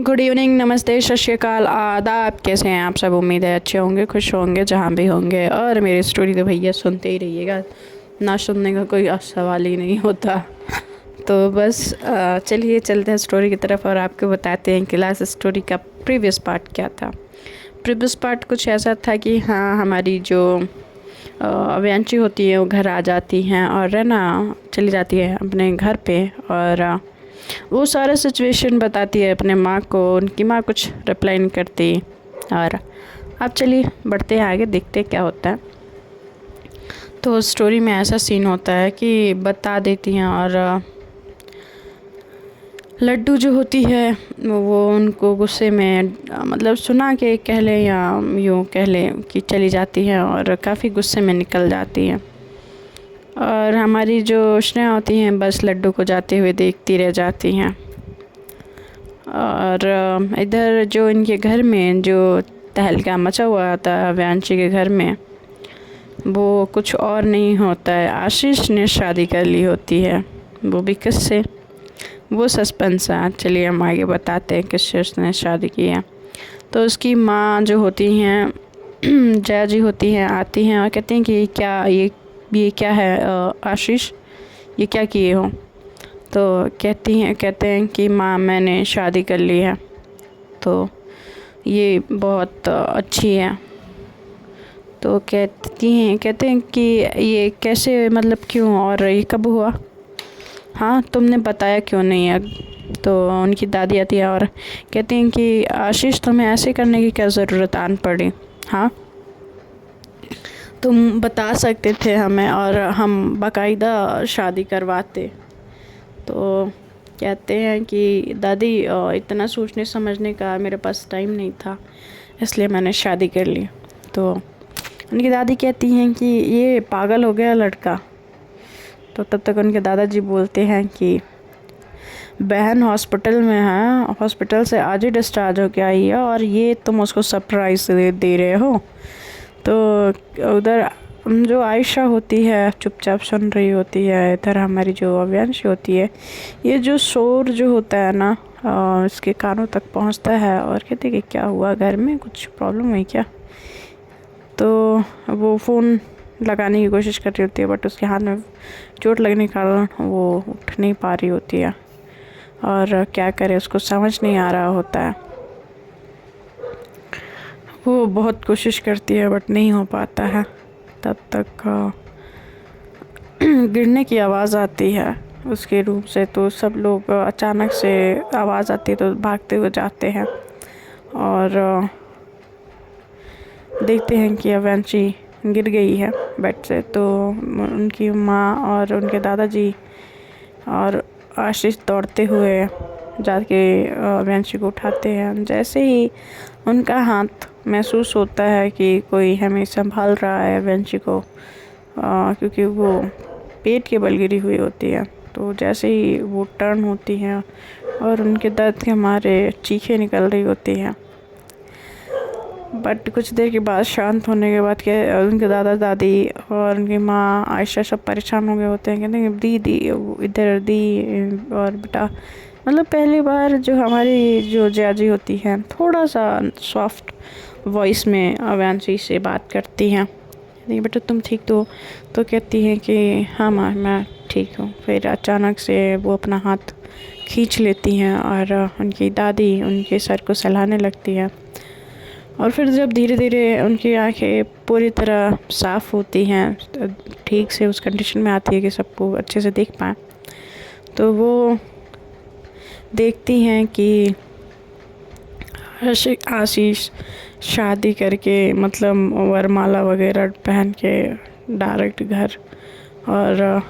Good evening, नमस्ते, सत श्री अकाल, आदाब। कैसे हैं आप सब? उम्मीद है अच्छे होंगे, खुश होंगे जहाँ भी होंगे। और मेरी स्टोरी तो भैया सुनते ही रहिएगा, ना सुनने का कोई सवाल ही नहीं होता। तो बस चलिए चलते हैं स्टोरी की तरफ और आपको बताते हैं कि लास्ट स्टोरी का प्रीवियस पार्ट क्या था। प्रीवियस पार्ट कुछ ऐसा था कि हाँ, हमारी जो अव्यांशी होती है वो घर आ जाती हैं और रहना चली जाती है अपने घर पे। और वो सारा सिचुएशन बताती है अपने माँ को। उनकी माँ कुछ रिप्लाई नहीं करती। और अब चलिए बढ़ते हैं आगे, देखते हैं क्या होता है। तो स्टोरी में ऐसा सीन होता है कि बता देती हैं और लड्डू जो होती है वो उनको गुस्से में मतलब सुना के कह ले या यूँ कह ले कि चली जाती है और काफ़ी गुस्से में निकल जाती है। और हमारी जो स्नेहा होती हैं बस लड्डू को जाते हुए देखती रह जाती हैं। और इधर जो इनके घर में जो तहलका मचा हुआ था व्यांशी के घर में, वो कुछ और नहीं होता है, आशीष ने शादी कर ली होती है। वो भी किससे, वो सस्पेंस है। चलिए हम आगे बताते हैं किससे उसने शादी की है। तो उसकी माँ जो होती हैं जया जी होती हैं, आती हैं और कहती हैं कि क्या ये क्या है आशीष, ये क्या किए हो? तो कहते हैं कि माँ मैंने शादी कर ली है, तो ये बहुत अच्छी है। तो कहते हैं कि ये कैसे, मतलब क्यों, और ये कब हुआ? हाँ, तुमने बताया क्यों नहीं है? तो उनकी दादी आती है और कहती हैं कि आशीष तुम्हें ऐसे करने की क्या ज़रूरत आन पड़ी? हाँ, तुम बता सकते थे हमें और हम बाकायदा शादी करवाते। तो कहते हैं कि दादी इतना सोचने समझने का मेरे पास टाइम नहीं था, इसलिए मैंने शादी कर ली। तो उनकी दादी कहती हैं कि ये पागल हो गया लड़का। तो तब तक उनके दादाजी बोलते हैं कि बहन हॉस्पिटल में है, हॉस्पिटल से आज ही डिस्चार्ज होके आई है और ये तुम उसको सरप्राइज़ दे रहे हो। तो उधर जो आयशा होती है चुपचाप सुन रही होती है, इधर हमारी जो अव्यांशी होती है, ये जो शोर जो होता है ना इसके कानों तक पहुंचता है और कहती है कि क्या हुआ, घर में कुछ प्रॉब्लम हुई क्या? तो वो फ़ोन लगाने की कोशिश कर रही होती है, बट उसके हाथ में चोट लगने के कारण वो उठ नहीं पा रही होती है और क्या करे उसको समझ नहीं आ रहा होता है। वो बहुत कोशिश करती है बट नहीं हो पाता है। तब तक गिरने की आवाज़ आती है उसके रूम से। तो सब लोग अचानक से आवाज़ आती है तो भागते हुए जाते हैं और देखते हैं कि अव्यांशी गिर गई है बेड से। तो उनकी माँ और उनके दादाजी और आशीष दौड़ते हुए जाके अव्यांशी को उठाते हैं। जैसे ही उनका हाथ महसूस होता है कि कोई हमें संभाल रहा है अव्यांशी को, क्योंकि वो पेट के बल गिरी हुई होती है। तो जैसे ही वो टर्न होती हैं और उनके दर्द के मारे चीखें निकल रही होती हैं। बट कुछ देर के बाद शांत होने के बाद के उनके दादा दादी और उनकी माँ आयशा सब परेशान हो गए होते हैं। कहते हैं दी इधर दी। और बेटा, मतलब पहली बार जो हमारी जो जया जी होती हैं थोड़ा सा सॉफ्ट वॉइस में अव्यांशी से बात करती हैं। नहीं बेटा तुम ठीक तो कहती हैं कि हाँ माँ मैं ठीक हूँ। फिर अचानक से वो अपना हाथ खींच लेती हैं और उनकी दादी उनके सर को सहलाने लगती है। और फिर जब धीरे धीरे उनकी आंखें पूरी तरह साफ़ होती हैं, ठीक से उस कंडीशन में आती है कि सबको अच्छे से देख पाएँ, तो वो देखती हैं कि आशीष शादी करके मतलब वरमाला वगैरह पहन के डायरेक्ट घर। और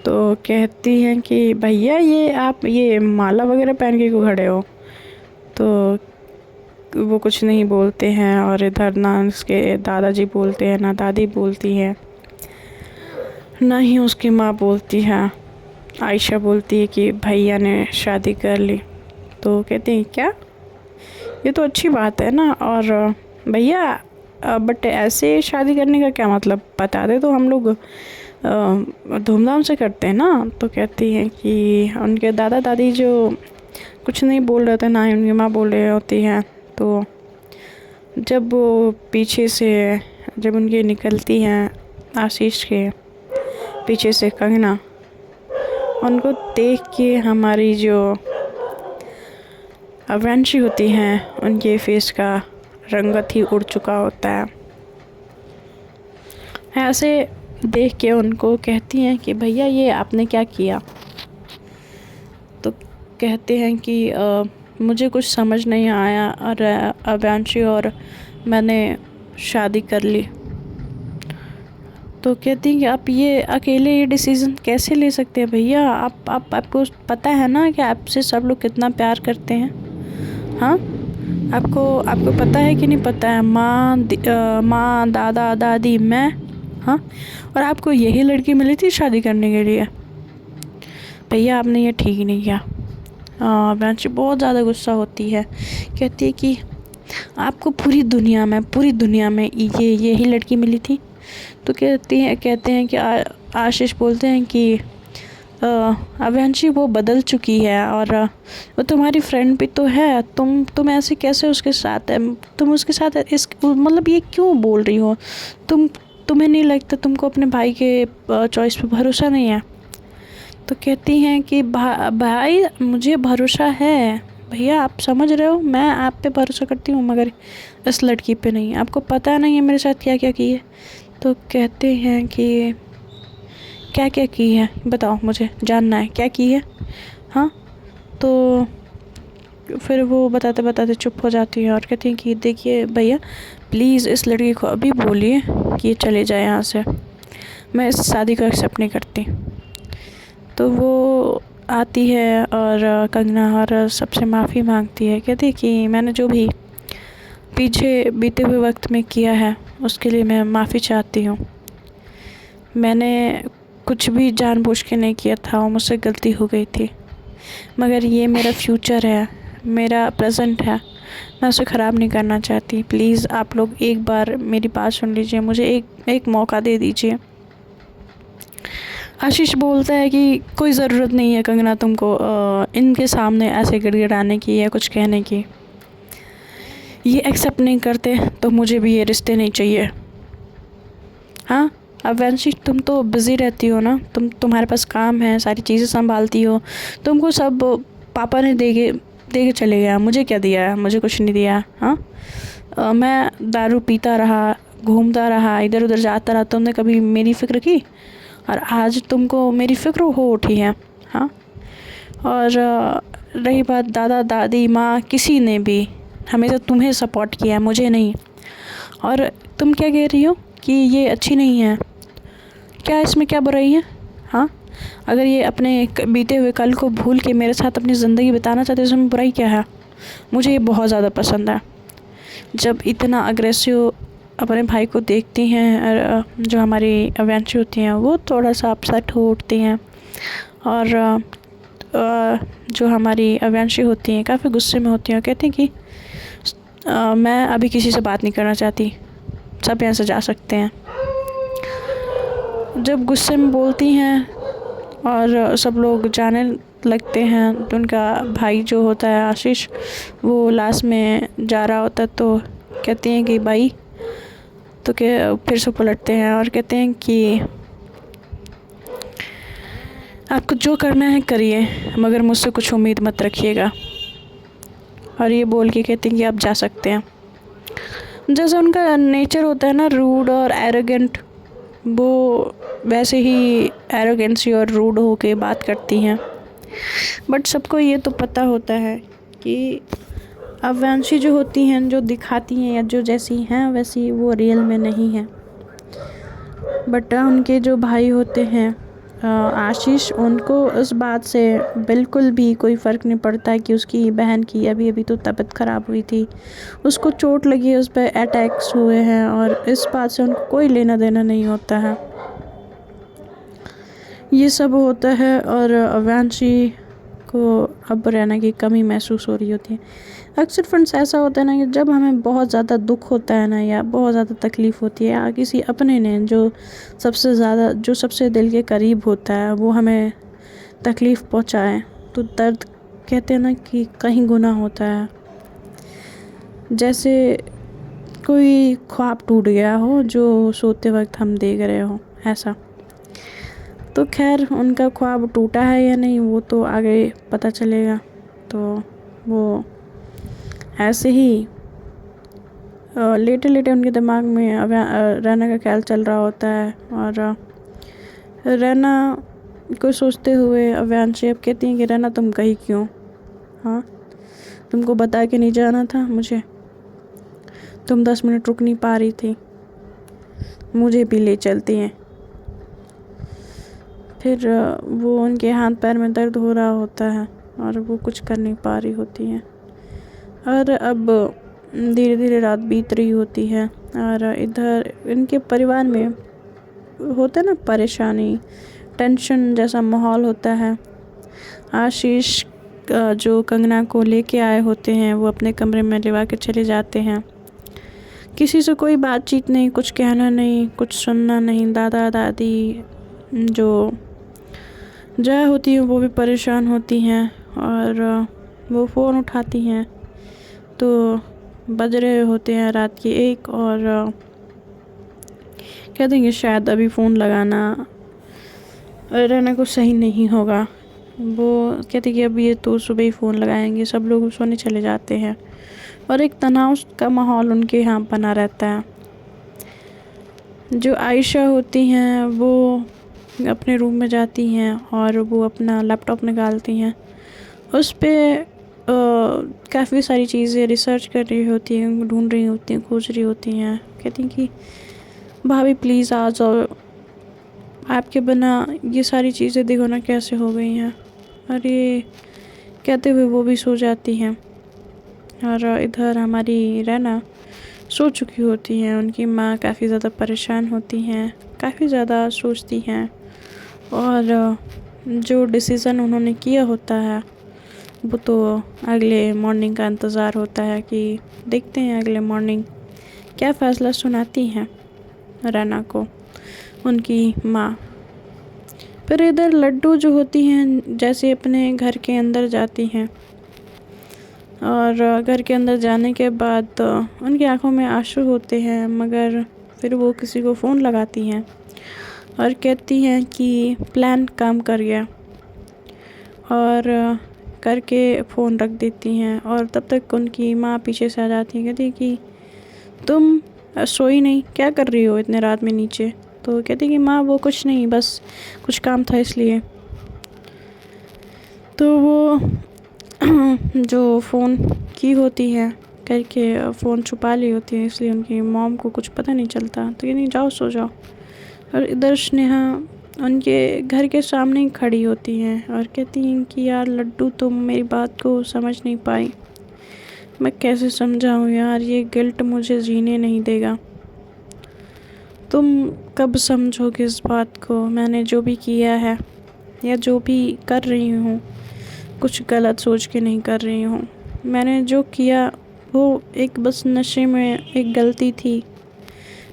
तो कहती हैं कि भैया ये आप ये माला वगैरह पहन के क्यों खड़े हो? तो वो कुछ नहीं बोलते हैं और इधर ना उसके दादाजी बोलते हैं, ना दादी बोलती है, ना ही उसकी माँ बोलती है। आयशा बोलती है कि भैया ने शादी कर ली। तो कहते हैं क्या, ये तो अच्छी बात है ना। और भैया बट ऐसे शादी करने का क्या मतलब, बता दे तो हम लोग धूमधाम से करते हैं ना। तो कहती हैं कि उनके दादा दादी जो कुछ नहीं बोल रहे थे, ना ही उनकी माँ बोल रही होती है। तो जब वो पीछे से जब उनकी निकलती हैं आशीष के पीछे से कंगना, उनको देख के हमारी जो अवंशी होती हैं उनके फेस का रंगत ही उड़ चुका होता है। ऐसे देख के उनको कहती हैं कि भैया ये आपने क्या किया। तो कहते हैं कि मुझे कुछ समझ नहीं आया और अवंशी और मैंने शादी कर ली। तो कहती हैं कि आप ये अकेले ये डिसीज़न कैसे ले सकते हैं भैया, आपको पता है ना कि आपसे सब लोग कितना प्यार करते हैं। हाँ, आपको पता है कि नहीं पता है, माँ दादा दादी मैं, हाँ, और आपको यही लड़की मिली थी शादी करने के लिए। भैया आपने ये ठीक नहीं किया। ब्रांची बहुत ज़्यादा गुस्सा होती है, कहती है कि आपको पूरी दुनिया में ये यही लड़की मिली थी। तो कहते हैं कि आशीष बोलते हैं कि अवंशी वो बदल चुकी है और वो तुम्हारी फ्रेंड भी तो है, तुम ऐसे कैसे उसके साथ है, तुम उसके साथ इस मतलब ये क्यों बोल रही हो, तुम्हें नहीं लगता, तुमको अपने भाई के चॉइस पे भरोसा नहीं है। तो कहती हैं कि भाई मुझे भरोसा है भैया, आप समझ रहे हो, मैं आप पे भरोसा करती हूँ मगर इस लड़की पे नहीं। आपको पता नहीं है मेरे साथ क्या क्या की है। तो कहते हैं कि क्या क्या की है, बताओ, मुझे जानना है क्या की है। हाँ, तो फिर वो बताते बताते चुप हो जाती है और कहती हैं कि देखिए भैया प्लीज़ इस लड़की को अभी बोलिए कि ये चले जाए यहाँ से, मैं इस शादी को एक्सेप्ट नहीं करती। तो वो आती है और कंगना और सबसे माफ़ी मांगती है, कहती कि मैंने जो भी पीछे बीते हुए वक्त में किया है उसके लिए मैं माफ़ी चाहती हूँ। मैंने कुछ भी जानबूझ के नहीं किया था, वो मुझसे गलती हो गई थी, मगर ये मेरा फ्यूचर है, मेरा प्रेजेंट है, मैं उसे ख़राब नहीं करना चाहती। प्लीज़ आप लोग एक बार मेरी बात सुन लीजिए, मुझे एक मौका दे दीजिए। आशीष बोलता है कि कोई ज़रूरत नहीं है कंगना तुमको इनके सामने ऐसे गिड़गिड़ाने की या कुछ कहने की, ये एक्सेप्ट नहीं करते तो मुझे भी ये रिश्ते नहीं चाहिए। हाँ, अब वंशी तुम तो बिज़ी रहती हो ना, तुम्हारे पास काम है, सारी चीज़ें संभालती हो, तुमको सब पापा ने दे के चले गया, मुझे क्या दिया है, मुझे कुछ नहीं दिया। हाँ, मैं दारू पीता रहा, घूमता रहा, इधर उधर जाता रहा, तुमने कभी मेरी फ़िक्र की, और आज तुमको मेरी फ़िक्र हो उठी है। हाँ, और रही बात दादा दादी माँ, किसी ने भी हमेशा तुम्हें सपोर्ट किया, मुझे नहीं। और तुम क्या कह रही हो कि ये अच्छी नहीं है, क्या इसमें क्या बुराई है। हाँ, अगर ये अपने बीते हुए कल को भूल के मेरे साथ अपनी ज़िंदगी बिताना चाहते हैं, इसमें बुराई क्या है। मुझे ये बहुत ज़्यादा पसंद है जब इतना अग्रेसिव अपने भाई को देखती हैं। जो हमारी अवंशी होती हैं वो थोड़ा सा अपसेट हो उठती हैं, और जो हमारी अवंशी होती हैं काफ़ी गुस्से में होती हैं, कहती हैं कि मैं अभी किसी से बात नहीं करना चाहती, सब यहाँ से जा सकते हैं। जब गुस्से में बोलती हैं और सब लोग जाने लगते हैं, तो उनका भाई जो होता है आशीष, वो लास्ट में जा रहा होता है, तो कहती हैं कि भाई, तो फिर से पलटते हैं और कहते हैं कि आपको जो करना है करिए, मगर मुझसे कुछ उम्मीद मत रखिएगा। और ये बोल के कहते हैं कि आप जा सकते हैं। जैसे उनका नेचर होता है ना, रूड और एरोगेंट, वो वैसे ही एरोगेंसी और रूड हो के बात करती हैं। बट सबको ये तो पता होता है कि अवंशी जो होती हैं, जो दिखाती हैं या जो जैसी हैं वैसी वो रियल में नहीं है। बट उनके जो भाई होते हैं आशीष, उनको इस बात से बिल्कुल भी कोई फ़र्क नहीं पड़ता है कि उसकी बहन की अभी अभी तो तबीयत ख़राब हुई थी, उसको चोट लगी है, उस पर अटैक्स हुए हैं, और इस बात से उनको कोई लेना देना नहीं होता है। ये सब होता है और अवंशी को अब रहना की कमी महसूस हो रही होती है। अक्सर फ्रेंड्स ऐसा होता है ना कि जब हमें बहुत ज़्यादा दुख होता है ना, या बहुत ज़्यादा तकलीफ़ होती है, या किसी अपने ने जो सबसे दिल के करीब होता है वो हमें तकलीफ़ पहुंचाए, तो दर्द कहते हैं ना कि कहीं गुनाह होता है, जैसे कोई ख्वाब टूट गया हो जो सोते वक्त हम देख रहे हो, ऐसा। तो खैर उनका ख्वाब टूटा है या नहीं वो तो आगे पता चलेगा। तो वो ऐसे ही लेटे लेटे उनके दिमाग में रैना का ख्याल चल रहा होता है, और रैना को सोचते हुए अव्यांशी अब कहती हैं कि रैना तुम कहीं क्यों? हाँ, तुमको बता के नहीं जाना था मुझे? तुम 10 मिनट रुक नहीं पा रही थी? मुझे भी ले चलती हैं। फिर वो उनके हाथ पैर में दर्द हो रहा होता है और वो कुछ कर नहीं पा रही होती हैं। और अब धीरे धीरे रात बीत रही होती है, और इधर इनके परिवार में होता है ना परेशानी, टेंशन जैसा माहौल होता है। आशीष जो कंगना को लेके आए होते हैं वो अपने कमरे में लिवा के चले जाते हैं। किसी से कोई बातचीत नहीं, कुछ कहना नहीं, कुछ सुनना नहीं। दादा दादी जो जया होती हैं वो भी परेशान होती हैं, और वो फ़ोन उठाती हैं तो बज रहे होते हैं रात के 1, और कहते हैं कि शायद अभी फ़ोन लगाना रहना को सही नहीं होगा। वो कहती कि अब ये तो सुबह ही फ़ोन लगाएंगे, सब लोग सोने चले जाते हैं, और एक तनाव का माहौल उनके यहाँ बना रहता है। जो आयशा होती हैं वो अपने रूम में जाती हैं और वो अपना लैपटॉप निकालती हैं, उस पर काफ़ी सारी चीज़ें रिसर्च कर रही होती हैं, ढूंढ रही होती हैं, खोज रही होती हैं। कहती हैं कि भाभी प्लीज़ आ जाओ, आपके बिना ये सारी चीज़ें देखो ना कैसे हो गई हैं। और ये कहते हुए वो भी सो जाती हैं, और इधर हमारी रैना सो चुकी होती हैं। उनकी माँ काफ़ी ज़्यादा परेशान होती हैं, काफ़ी ज़्यादा सोचती हैं, और जो डिसीज़न उन्होंने किया होता है वो तो अगले मॉर्निंग का इंतज़ार होता है कि देखते हैं अगले मॉर्निंग क्या फ़ैसला सुनाती हैं रैना को उनकी माँ। फिर इधर लड्डू जो होती हैं जैसे अपने घर के अंदर जाती हैं, और घर के अंदर जाने के बाद उनकी आंखों में आंसू होते हैं, मगर फिर वो किसी को फ़ोन लगाती हैं और कहती हैं कि प्लान काम कर गया, और करके फ़ोन रख देती हैं। और तब तक उनकी माँ पीछे से आ जाती है, कहती है कि तुम सोई नहीं, क्या कर रही हो इतने रात में नीचे? तो कहती है कि माँ वो कुछ नहीं, बस कुछ काम था इसलिए। तो वो जो फ़ोन की होती है करके फ़ोन छुपा ली होती है, इसलिए उनकी मॉम को कुछ पता नहीं चलता। तो ये नहीं, जाओ सो जाओ। और इधर स्नेहा उनके घर के सामने ही खड़ी होती हैं और कहती हैं कि यार लड्डू तुम मेरी बात को समझ नहीं पाई, मैं कैसे समझाऊँ यार, ये गिल्ट मुझे जीने नहीं देगा। तुम कब समझोगे इस बात को? मैंने जो भी किया है या जो भी कर रही हूँ कुछ गलत सोच के नहीं कर रही हूँ। मैंने जो किया वो एक बस नशे में एक गलती थी,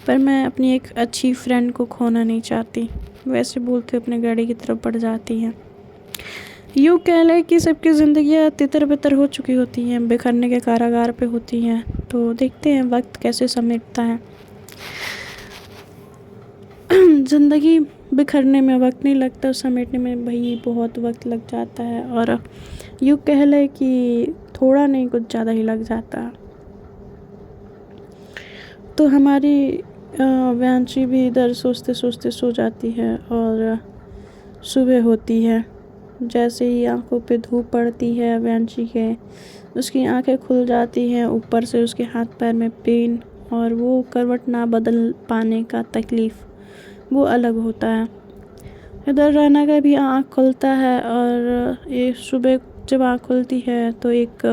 पर मैं अपनी एक अच्छी फ्रेंड को खोना नहीं चाहती। वैसे बोलते अपने गाड़ी की तरफ बढ़ जाती हैं। यूँ कह लें कि सबकी ज़िंदगियाँ तितर बितर हो चुकी होती हैं, बिखरने के कारागार पे होती हैं। तो देखते हैं वक्त कैसे समेटता है। ज़िंदगी बिखरने में वक्त नहीं लगता, समेटने में भाई बहुत वक्त लग जाता है, और यूँ कह लें कि थोड़ा नहीं कुछ ज़्यादा ही लग जाता। तो हमारी व्यांशी भी इधर सोचते सोचते सो जाती है, और सुबह होती है। जैसे ही आंखों पे धूप पड़ती है व्यांशी के, उसकी आंखें खुल जाती हैं, ऊपर से उसके हाथ पैर में पेन, और वो करवट ना बदल पाने का तकलीफ़ वो अलग होता है। इधर रैना का भी आँख खुलता है, और ये सुबह जब आँख खुलती है तो एक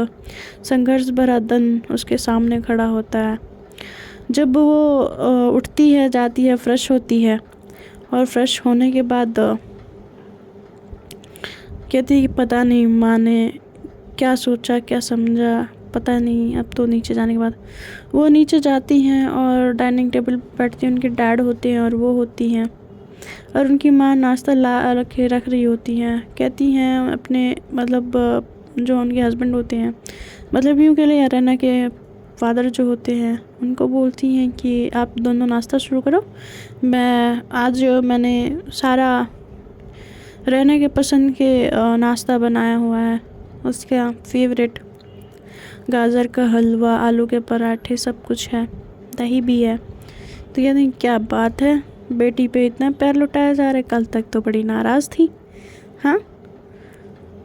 संघर्ष भरा दिन उसके सामने खड़ा होता है। जब वो उठती है, जाती है, फ्रेश होती है, और फ्रेश होने के बाद कहती है कि पता नहीं माँ ने क्या सोचा क्या समझा, पता नहीं। अब तो नीचे जाने के बाद वो नीचे जाती हैं और डाइनिंग टेबल पर बैठती हैं। उनके डैड होते हैं और वो होती हैं, और उनकी माँ नाश्ता ला रख रही होती हैं। कहती हैं अपने मतलब जो उनके हस्बैंड होते हैं, मतलब यूँ कह लें रैना के फादर जो होते हैं, उनको बोलती हैं कि आप दोनों नाश्ता शुरू करो। मैंने सारा रैना के पसंद के नाश्ता बनाया हुआ है, उसका फेवरेट गाजर का हलवा, आलू के पराठे, सब कुछ है, दही भी है। तो कहते हैं क्या बात है, बेटी पे इतना पैर लुटाया जा रहा है, कल तक तो बड़ी नाराज़ थी। हाँ,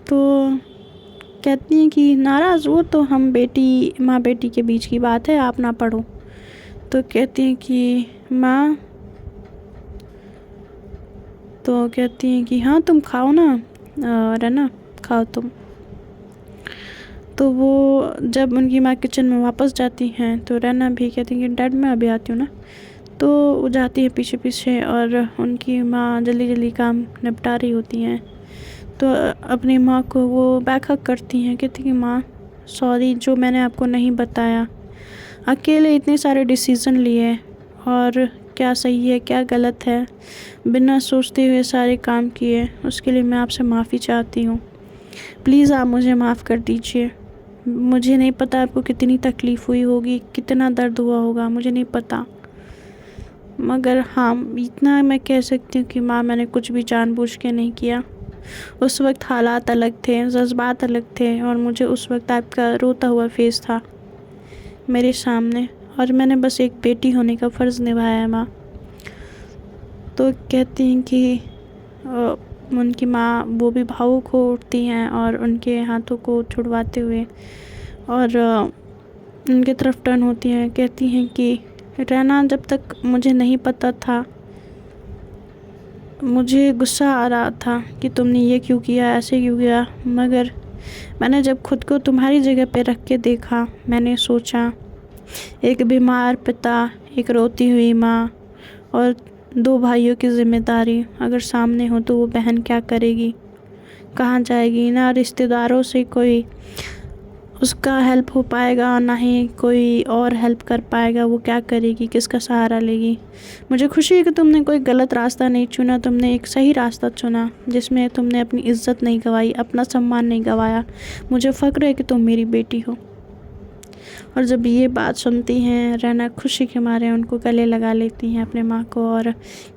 तो कहती हैं कि नाराज़, वो तो हम माँ बेटी के बीच की बात है, आप ना पढ़ो। तो कहती हैं कि माँ, तो कहती हैं कि हाँ तुम खाओ ना, रैना खाओ तुम। तो वो जब उनकी माँ किचन में वापस जाती हैं तो रैना भी कहती हैं कि डैड मैं अभी आती हूँ ना। तो वो जाती है पीछे पीछे और उनकी माँ जल्दी जल्दी काम निपटा रही होती हैं। तो अपनी माँ को वो बैकअप करती हैं, कहती कि माँ सॉरी, जो मैंने आपको नहीं बताया, अकेले इतने सारे डिसीज़न लिए और क्या सही है क्या गलत है बिना सोचते हुए सारे काम किए, उसके लिए मैं आपसे माफ़ी चाहती हूँ। प्लीज़ आप मुझे माफ़ कर दीजिए। मुझे नहीं पता आपको कितनी तकलीफ़ हुई होगी, कितना दर्द हुआ होगा, मुझे नहीं पता, मगर हाँ इतना मैं कह सकती हूँ कि माँ मैंने कुछ भी जानबूझ के नहीं किया। उस वक्त हालात अलग थे, जज्बात अलग थे और मुझे उस वक्त आपका रोता हुआ फेस था मेरे सामने और मैंने बस एक बेटी होने का फ़र्ज़ निभाया है माँ। तो कहती हैं कि उनकी माँ वो भी भावुक हो उठती हैं और उनके हाथों को छुड़वाते हुए और उनके तरफ टर्न होती हैं। कहती हैं कि रैना, जब तक मुझे नहीं पता था, मुझे गुस्सा आ रहा था कि तुमने ये क्यों किया, ऐसे क्यों किया, मगर मैंने जब खुद को तुम्हारी जगह पे रख के देखा, मैंने सोचा एक बीमार पिता, एक रोती हुई माँ और 2 भाइयों की ज़िम्मेदारी अगर सामने हो तो वो बहन क्या करेगी, कहाँ जाएगी। ना रिश्तेदारों से कोई उसका हेल्प हो पाएगा, ना ही कोई और हेल्प कर पाएगा, वो क्या करेगी, किसका सहारा लेगी। मुझे खुशी है कि तुमने कोई गलत रास्ता नहीं चुना, तुमने एक सही रास्ता चुना जिसमें तुमने अपनी इज्जत नहीं गंवाई, अपना सम्मान नहीं गंवाया। मुझे फ़ख्र है कि तुम मेरी बेटी हो। और जब ये बात सुनती हैं रैना खुशी के मारे उनको गले लगा लेती हैं अपने माँ को और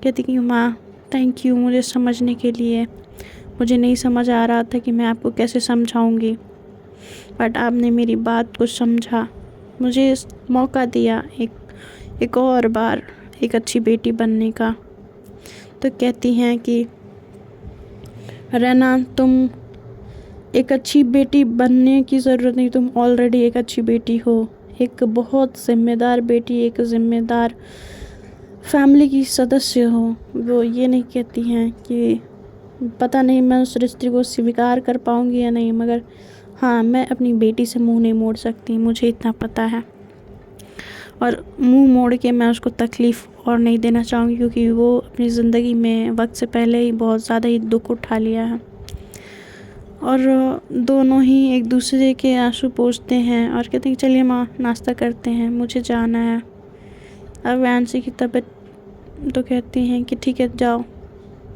कहती कि माँ थैंक यू मुझे समझने के लिए। मुझे नहीं समझ आ रहा था कि मैं आपको कैसे समझाऊंगी, बट आपने मेरी बात को समझा, मुझे इस मौका दिया एक और बार एक अच्छी बेटी बनने का। तो कहती हैं कि रैना, तुम एक अच्छी बेटी बनने की ज़रूरत नहीं, तुम ऑलरेडी एक अच्छी बेटी हो, एक बहुत ज़िम्मेदार बेटी, एक ज़िम्मेदार फैमिली की सदस्य हो। वो ये नहीं कहती हैं कि पता नहीं मैं उस रिश्ते को स्वीकार कर पाऊँगी या नहीं, मगर हाँ मैं अपनी बेटी से मुंह नहीं मोड़ सकती, मुझे इतना पता है। और मुंह मोड़ के मैं उसको तकलीफ़ और नहीं देना चाहूँगी, क्योंकि वो अपनी ज़िंदगी में वक्त से पहले ही बहुत ज़्यादा ही दुख उठा लिया है। और दोनों ही एक दूसरे के आंसू पोंछते हैं और कहते हैं चलिए माँ नाश्ता करते हैं, मुझे जाना है। अब वैंसी की तबीयत तो कहती हैं कि ठीक है जाओ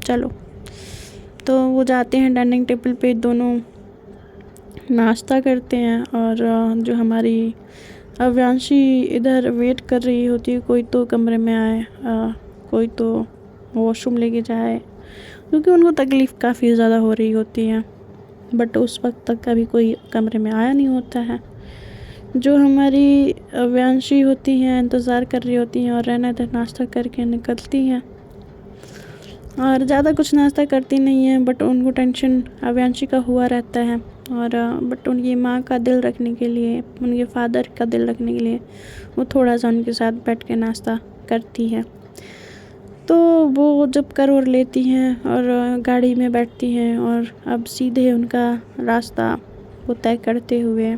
चलो। तो वो जाते हैं डाइनिंग टेबल पे, दोनों नाश्ता करते हैं और जो हमारी अव्यांशी इधर वेट कर रही होती है, कोई तो कमरे में आए, कोई तो वॉशरूम लेके जाए, क्योंकि उनको तकलीफ़ काफ़ी ज़्यादा हो रही होती है। बट उस वक्त तक कभी कोई कमरे में आया नहीं होता है। जो हमारी अव्यांशी होती हैं इंतज़ार कर रही होती हैं और रैना इधर नाश्ता करके निकलती हैं और ज़्यादा कुछ नाश्ता करती नहीं है, बट उनको टेंशन अव्यांशी का हुआ रहता है। और बट उनकी माँ का दिल रखने के लिए, उनके फादर का दिल रखने के लिए वो थोड़ा सा उनके साथ बैठ के नाश्ता करती है। तो वो जब कर और लेती हैं और गाड़ी में बैठती हैं और अब सीधे उनका रास्ता वो तय करते हुए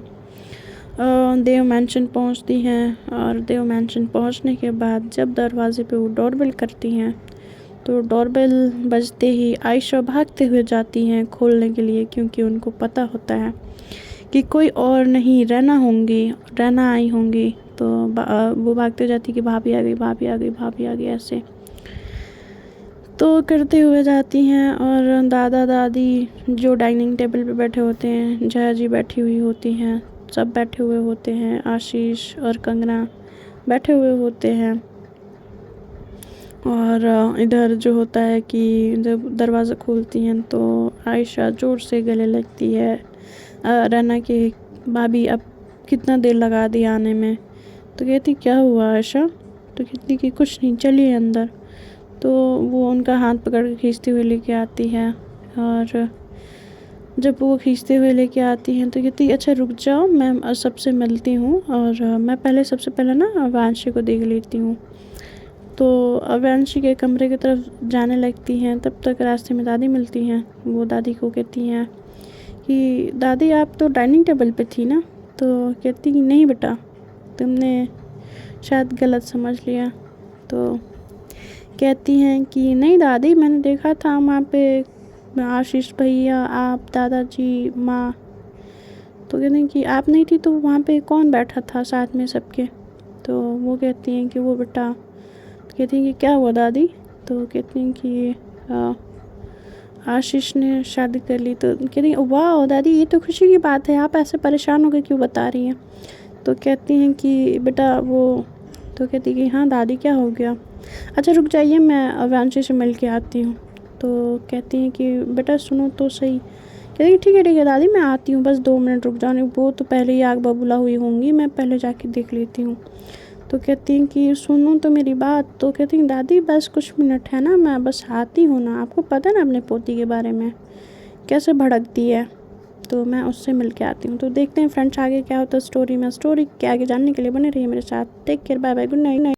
देव मैंशन पहुंचती हैं। और देव मैंशन पहुंचने के बाद जब दरवाज़े पे वो डोरबेल करती हैं तो डोरबेल बजते ही आयशा भागते हुए जाती हैं खोलने के लिए, क्योंकि उनको पता होता है कि कोई और नहीं रैना आई होंगी। तो वो भागते जाती कि भाभी आ गई, भाभी आ गई, भाभी आ गई ऐसे। तो करते हुए जाती हैं और दादा दादी जो डाइनिंग टेबल पे बैठे होते हैं, जया जी बैठी हुई होती हैं, सब बैठे हुए होते हैं, आशीष और कंगना बैठे हुए होते हैं। और इधर जो होता है कि जब दरवाज़ा खोलती हैं तो आयशा ज़ोर से गले लगती है रना कि भाभी अब कितना देर लगा दी आने में। तो कहती क्या हुआ आयशा? तो कहती कि कुछ नहीं, चलिए अंदर। तो वो उनका हाथ पकड़ के खींचते हुए लेके आती है और जब वो खींचते हुए लेके आती हैं तो कहती अच्छा रुक जाओ, मैं सबसे मिलती हूँ और मैं पहले सबसे पहले ना वांशी को देख लेती हूँ। तो वांशी के कमरे की तरफ जाने लगती हैं, तब तक रास्ते में दादी मिलती हैं। वो दादी को कहती हैं कि दादी आप तो डाइनिंग टेबल पे थी ना? तो कहती कि नहीं बेटा, तुमने शायद गलत समझ लिया। तो कहती हैं कि नहीं दादी, मैंने देखा था वहाँ पे आशीष भैया, आप, दादाजी, माँ। तो कहते हैं कि आप नहीं थी तो वहाँ पे कौन बैठा था साथ में सबके? तो वो कहती हैं कि वो बेटा, कहती हैं कि क्या हुआ दादी? तो कहती हैं कि आशीष ने शादी कर ली। तो कहती हैं वाह दादी, ये तो खुशी की बात है, आप ऐसे परेशान होकर क्यों बता रही हैं? तो कहती हैं कि बेटा वो, तो कहती कि हाँ दादी क्या हो गया? अच्छा रुक जाइए, मैं वांशी से मिल के आती हूँ। तो कहती हैं कि बेटा सुनो तो सही। कहती हैं ठीक है दादी, मैं आती हूँ, बस 2 मिनट रुक जाने, वो तो पहले ही आग बबूला हुई होंगी, मैं पहले जाके देख लेती हूँ। तो कहती हैं कि सुनो तो मेरी बात। तो कहती हैं दादी बस कुछ मिनट है ना, मैं बस आती हूँ ना, आपको पता है ना अपने पोती के बारे में कैसे भड़कती है, तो मैं उससे मिल के आती हूँ। तो देखते हैं फ्रेंड्स आगे क्या होता है स्टोरी में। स्टोरी के आगे जानने के लिए बने रहिए मेरे साथ। Take care, bye bye, good night.